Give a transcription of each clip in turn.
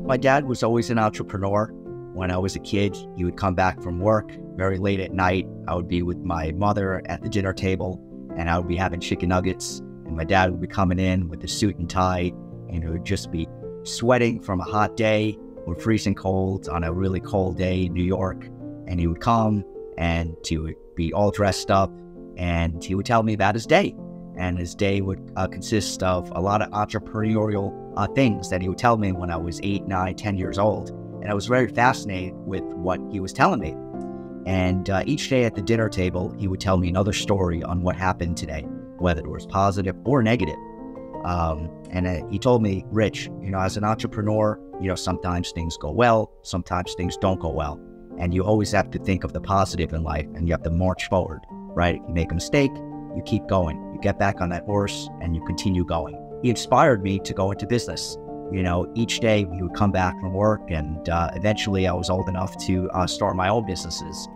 My dad was always an entrepreneur. When I was a kid, he would come back from work very late at night. I would be with my mother at the dinner table, and I would be having chicken nuggets, and my dad would be coming in with a suit and tie, and it would just be sweating from a hot day or freezing cold on a really cold day in New York. And he would come, and he would be all dressed up, and he would tell me about his day. And his day would consist of a lot of entrepreneurial things that he would tell me when I was 8, 9, 10 years old. And I was very fascinated with what he was telling me. And each day at the dinner table, he would tell me another story on what happened today, whether it was positive or negative. He told me, Rich, as an entrepreneur, sometimes things go well, sometimes things don't go well. And you always have to think of the positive in life, and you have to march forward, right? If you make a mistake, you keep going. You get back on that horse and you continue going. He inspired me to go into business. Each day he would come back from work, and eventually I was old enough to start my own businesses.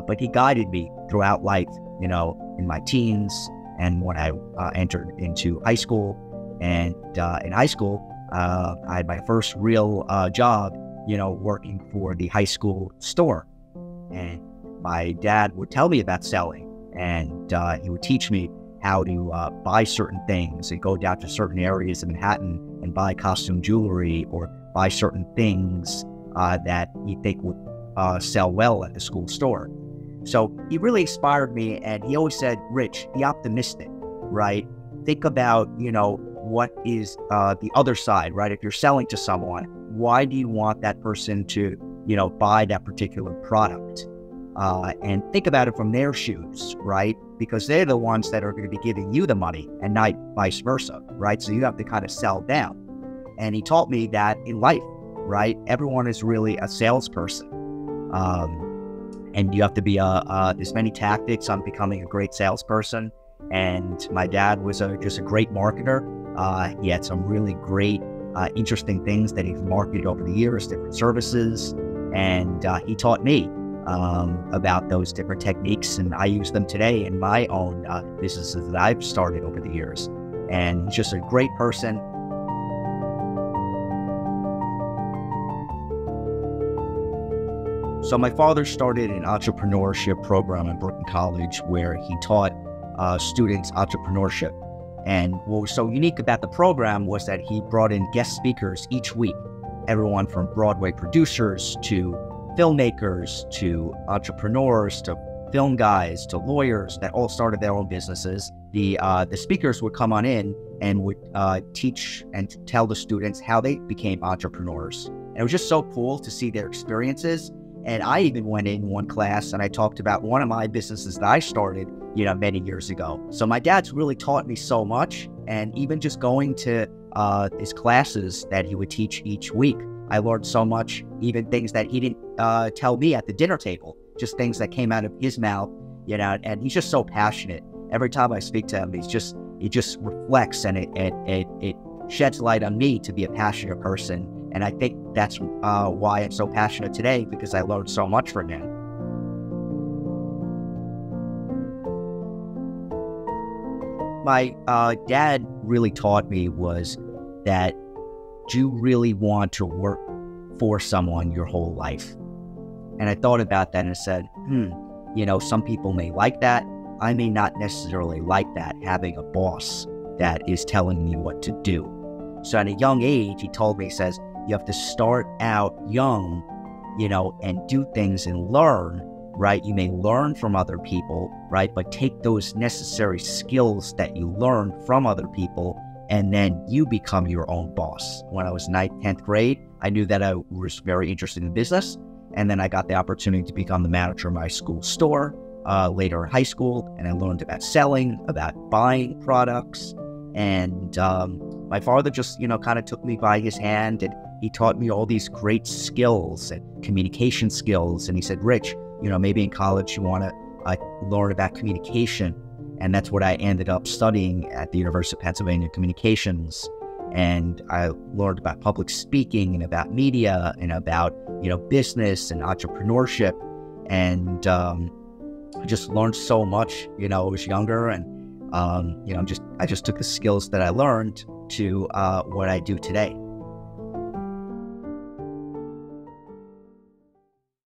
But he guided me throughout life, in my teens and when I entered into high school. And in high school, I had my first real job, working for the high school store. And my dad would tell me about selling, and he would teach me how to buy certain things and go down to certain areas in Manhattan and buy costume jewelry or buy certain things that he think would sell well at the school store. So he really inspired me, and he always said, Rich, be optimistic, right? Think about, what is the other side, right? If you're selling to someone, why do you want that person to, buy that particular product? And think about it from their shoes, right? Because they're the ones that are going to be giving you the money and not vice versa, right? So you have to kind of sell down. And he taught me that in life, right? Everyone is really a salesperson. And you have to be there's many tactics on becoming a great salesperson. And my dad was just a great marketer. He had some really great, interesting things that he's marketed over the years, different services. And he taught me about those different techniques, and I use them today in my own businesses that I've started over the years. And he's just a great person. So my father started an entrepreneurship program at Wharton College where he taught students entrepreneurship. And what was so unique about the program was that he brought in guest speakers each week, everyone from Broadway producers to filmmakers to entrepreneurs to film guys to lawyers that all started their own businesses. The speakers would come on in and would teach and tell the students how they became entrepreneurs. And it was just so cool to see their experiences. And I even went in one class and I talked about one of my businesses that I started, many years ago. So my dad's really taught me so much. And even just going to his classes that he would teach each week, I learned so much, even things that he didn't tell me at the dinner table, just things that came out of his mouth, and he's just so passionate. Every time I speak to him, he just reflects, and it sheds light on me to be a passionate person. And I think that's why I'm so passionate today, because I learned so much from him. My dad really taught me was that you really want to work for someone your whole life. And I thought about that and I said, some people may like that. I may not necessarily like that, having a boss that is telling me what to do. So at a young age, he told me, he says, you have to start out young, and do things and learn, right? You may learn from other people, right? But take those necessary skills that you learn from other people, and then you become your own boss. When I was 9th, 10th grade, I knew that I was very interested in business. And then I got the opportunity to become the manager of my school store later in high school. And I learned about selling, about buying products. And my father just, kind of took me by his hand, and he taught me all these great skills and communication skills. And he said, Rich, maybe in college you want to learn about communication. And that's what I ended up studying at the University of Pennsylvania, communications. And I learned about public speaking and about media and about, business and entrepreneurship. And I just learned so much, I was younger, and I just took the skills that I learned to what I do today.